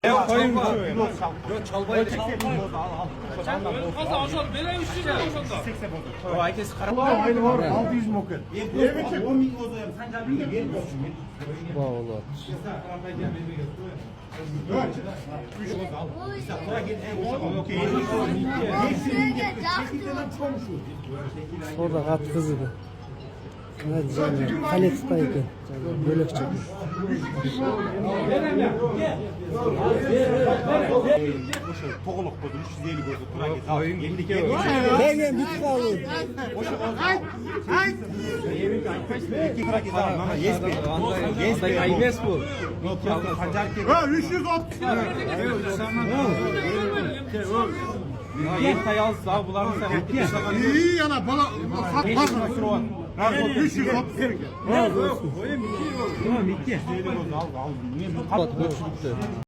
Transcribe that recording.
Koyun mu? Yok çalbayı Fazla aşağı nereye üstüne aşağıda? O herkes karar. Aynı var. 600 moket. Vallahi. Orada kat kızıydı. Hadi canım. Kale tutaydı. Bölük çekti. Toğuluk kodu 350 kodu. Tura git. Al. Yendik yer. Ben bir kalın. Tura git. Al. Mama yes be. Yes be. Yes bu. Pancar ke. Ha 330. Yekta yaz daha bularını sen. İyi yana bana bak. Ha 330. Razı olsun. Al al. Niye bu? Kapat götürdü.